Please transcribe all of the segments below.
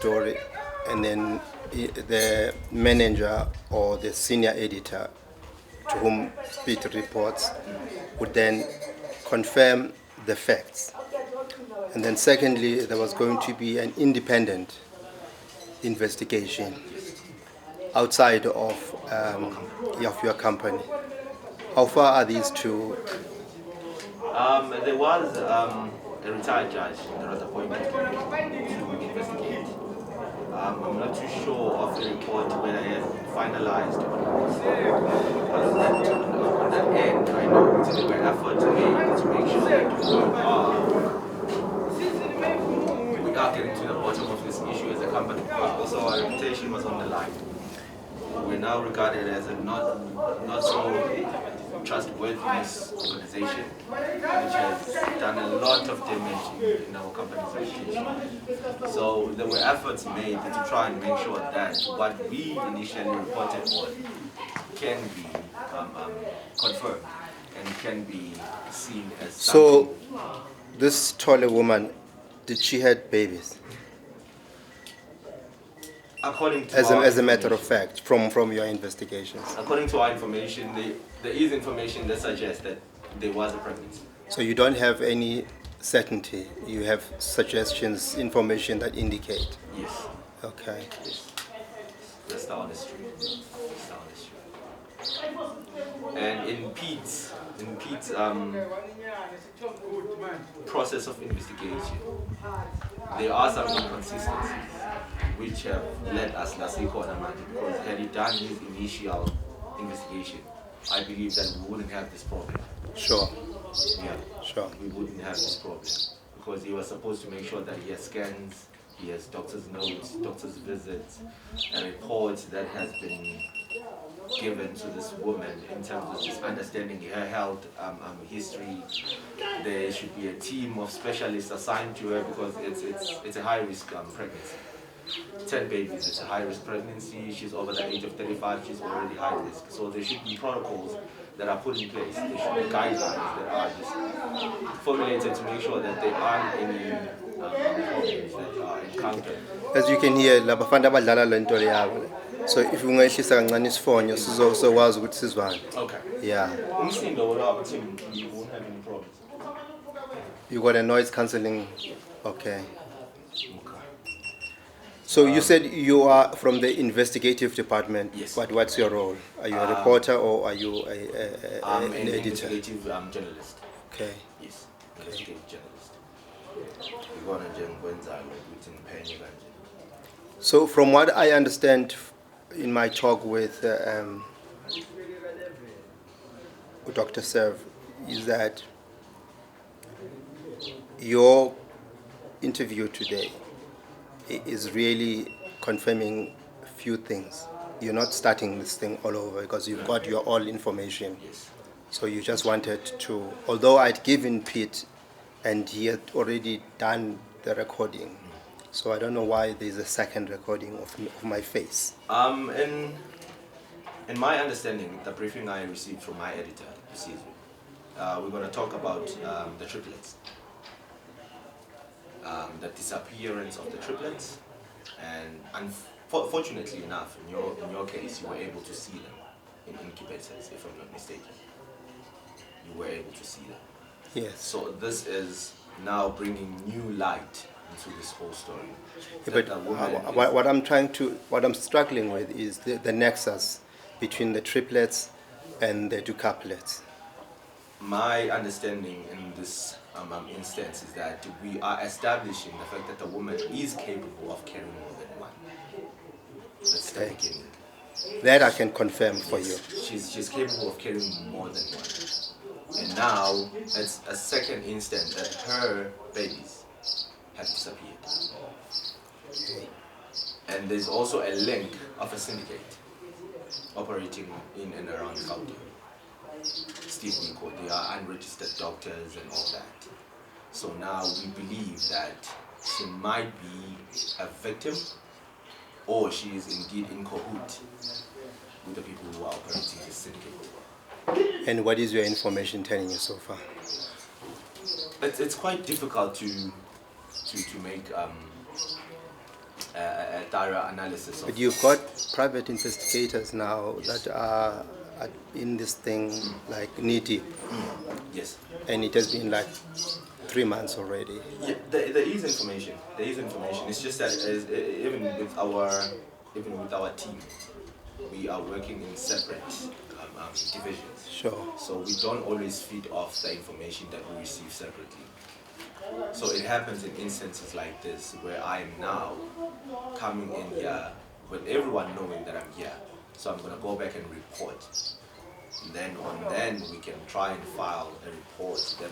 story, and then the manager or the senior editor to whom Speed reports would then confirm the facts. And then secondly, there was going to be an independent investigation outside of your company. How far are these two? There was a retired judge that was appointed to investigate. I'm not too sure of the report whether it has been finalized or not. On that end, I know there were efforts made to make sure that we are getting to the bottom of this issue as a company. Also, our reputation was on the line. We're now regarded as a not so trustworthiness organization, which has done a lot of damage in our company's reputation. So there were efforts made to try and make sure that what we initially reported on can be confirmed and can be seen as something. So, this taller woman, did she had babies? According to As a matter of fact, from your investigations. According to our information, there is information that suggests that there was a pregnancy. So you don't have any certainty. You have suggestions, information that indicate. Yes. Okay. Yes. That's the honest truth. That's the honest truth. And in Pete's process of investigation, there are some inconsistencies which have led us Lasiko Anamati, because had he done his initial investigation, I believe that we wouldn't have this problem. Sure. Yeah. Sure. We wouldn't have this problem because he was supposed to make sure that he has scans, he has doctor's notes, doctor's visits, and reports that has been given to this woman in terms of just understanding her health history. There should be a team of specialists assigned to her because it's a high risk pregnancy. 10 babies, it's a high risk pregnancy. She's over the age of 35, she's already high risk. So there should be protocols that are put in place. There should be guidelines that are just formulated to make sure that there aren't any problems that are encountered. As you can hear, la bafana abadlala le nto yabo. So if ungehlisa kancane isifonyo sizokwazi ukuthi sizwane. Okay. Yeah. Umsindo wala team, you won't have any problems. You got a noise cancelling. Okay. So you said you are from the investigative department. Yes. But what's your role? Are you a reporter or are you I'm an an editor? investigative journalist. Okay. Yes, investigative journalist. Ngibona nje ngikwenzayo ukuthi ngiphenye kanje. So from what I understand in my talk with Dr. Serv is that your interview today is really confirming a few things. You're not starting this thing all over because you've got your all information. Yes. So you just wanted to, although I'd given Pete and he had already done the recording, so I don't know why there's a second recording of my face. In my understanding, the briefing I received from my editor, we're going to talk about the triplets. The disappearance of the triplets, and unfortunately enough, in your case, you were able to see them in incubators, if I'm not mistaken. You were able to see them. Yes. So this is now bringing new light into this whole story. Yeah, but what I'm struggling with is the nexus between the triplets and the duplets. My understanding in this instance is that we are establishing the fact that the woman is capable of carrying more than one. That's the beginning. That I can confirm for you. She's capable of carrying more than one. And now it's a second instance that her babies have disappeared. Okay. And there's also a link of a syndicate operating in and around the county. Steve Nico, they are unregistered doctors and all that. So now we believe that she might be a victim or she is indeed in cahoot with the people who are operating this syndicate. And what is your information telling you so far? It's quite difficult to make a thorough analysis of. But you've got private investigators now that are in this thing like knee deep, Yes. and it has been like 3 months already. Yeah, there is information. There is information. It's just that even with our team, we are working in separate divisions. Sure. So we don't always feed off the information that we receive separately. So it happens in instances like this where I am now coming in here with everyone knowing that I'm here. So I'm going to go back and report. And then we can try and file a report, then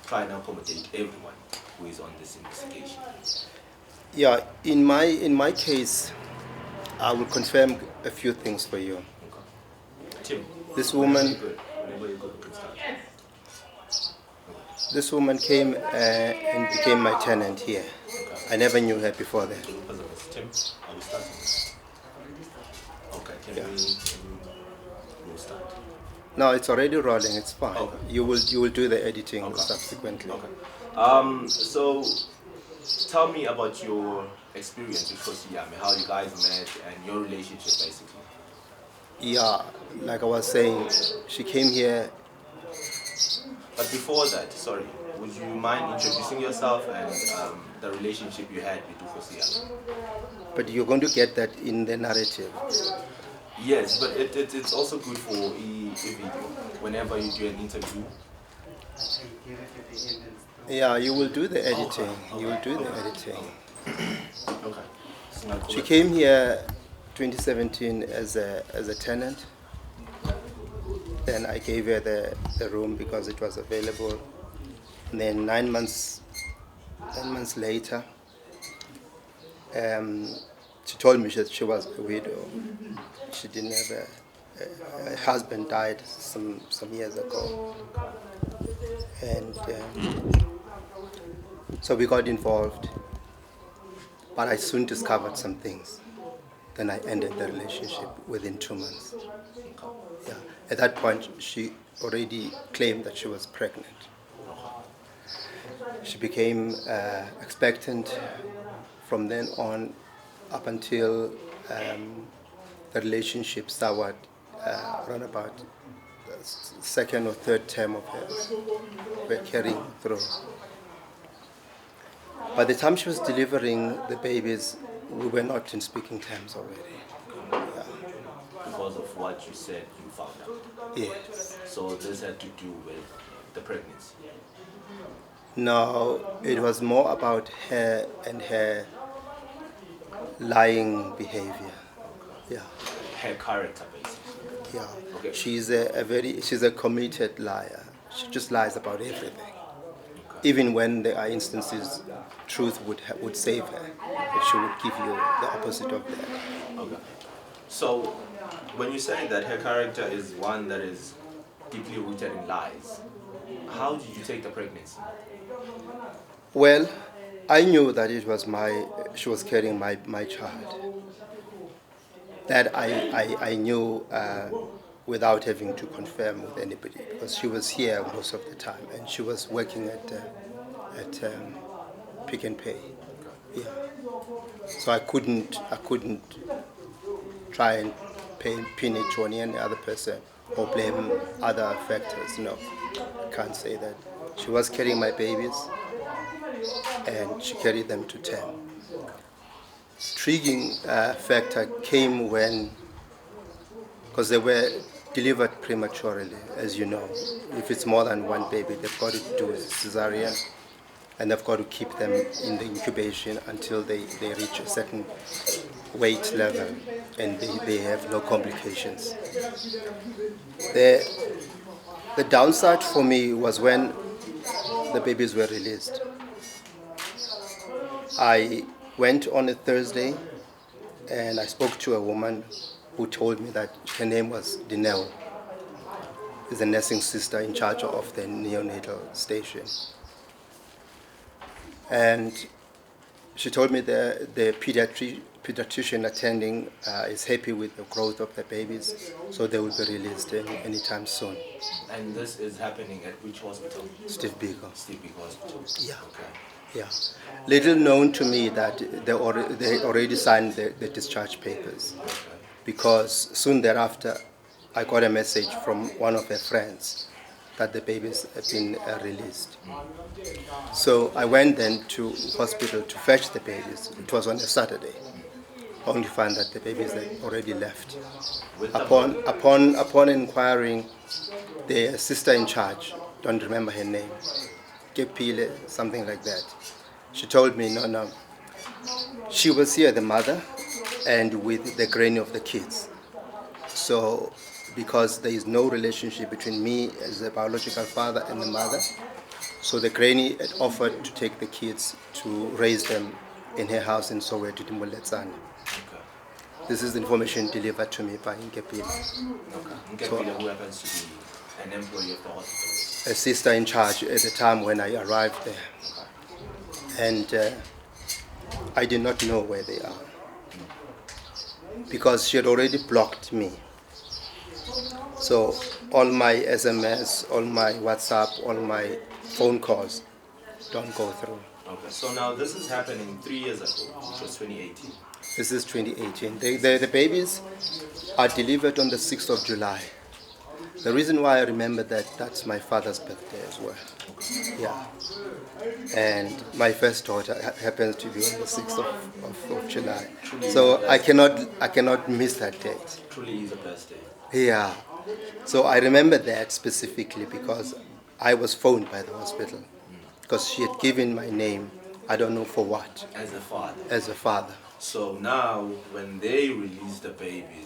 try and accommodate everyone who is on this investigation. Yeah, in my case, I will confirm a few things for you. Okay. Tim, This woman, whenever you're good, we can start. this woman came and became my tenant here. I never knew her before that. Tim, are we starting? Okay, Yeah. We'll start. No, it's already rolling. It's fine. Okay. You will do the editing Okay. subsequently. Okay. So tell me about your experience with Kosiyame, how you guys met and your relationship basically. Yeah, like I was saying, she came here. But before that, sorry, would you mind introducing yourself and the relationship you had with Kosiyame? But you're going to get that in the narrative. Yes, but it's also good for a video. Whenever you do an interview. Yeah, you will do the editing. You will do the editing. Okay. She came here 2017 as a tenant. Then I gave her the room because it was available. And then 9 months later, she told me that she was a widow. She didn't have her husband died some years ago. And so we got involved. But I soon discovered some things. Then I ended the relationship within 2 months. Yeah. At that point, she already claimed that she was pregnant. She became expectant from then on up until the relationship soured around about the second or third term of her we're carrying through. By the time she was delivering the babies, we were not in speaking terms already. Yeah. Because of what you said you found out. Yes. So this had to do with the pregnancy. No, it was more about her and her lying behavior. Yeah. Her character, basically. Yeah. Okay. She's a committed liar. She just lies about everything. Even when there are instances truth would save her, but she would give you the opposite of that. Okay. So when you say that her character is one that is deeply rooted in lies, how did you take the pregnancy? Well, I knew that she was carrying my child. That I knew without having to confirm with anybody, because she was here most of the time and she was working at Pick and Pay. Yeah. So I couldn't try and pin it to any other person or blame other factors. No, I can't say that. She was carrying my babies and she carried them to term. Intriguing factor came when, because they were delivered prematurely, as you know. If it's more than one baby, they've got to do a cesarean, and they've got to keep them in the incubation until they reach a certain weight level and they have no complications. The downside for me was when the babies were released. I went on a Thursday and I spoke to a woman who told me that her name was Dineo. She's a nursing sister in charge of the neonatal station. And she told me the pediatrician attending is happy with the growth of the babies, so they will be released anytime soon. And this is happening at which hospital? Steve Biko. Steve Biko Hospital. Yeah. Okay. Yeah. Little known to me that they already signed the discharge papers, because soon thereafter I got a message from one of her friends that the babies have been released. So I went then to hospital to fetch the babies. It was on a Saturday. Only found that the babies had already left. With the Upon inquiring the sister in charge, don't remember her name, Kepile, something like that. She told me, no, she was here, the mother, and with the granny of the kids. So, because there is no relationship between me as a biological father and the mother, so the granny had offered to take the kids to raise them in her house in Soweto, Dimoletsane. Okay. This is the information delivered to me by Nkepile, Okay. So- Nkepile, who happens to be an employee of the hospital. a sister in charge at the time when I arrived there. And I did not know where they are, because she had already blocked me. So all my SMS, all my WhatsApp, all my phone calls don't go through. Okay. So now this is happening 3 years ago, which was 2018. This is 2018. The babies are delivered on the 6th of July. The reason why I remember that's my father's birthday as well. Yeah. And my first daughter happens to be on the 6th of July. So I cannot miss that date. Truly is a birthday. Yeah. So I remember that specifically because I was phoned by the hospital, because she had given my name, I don't know for what, As a father. as a father. So now, when they release the babies,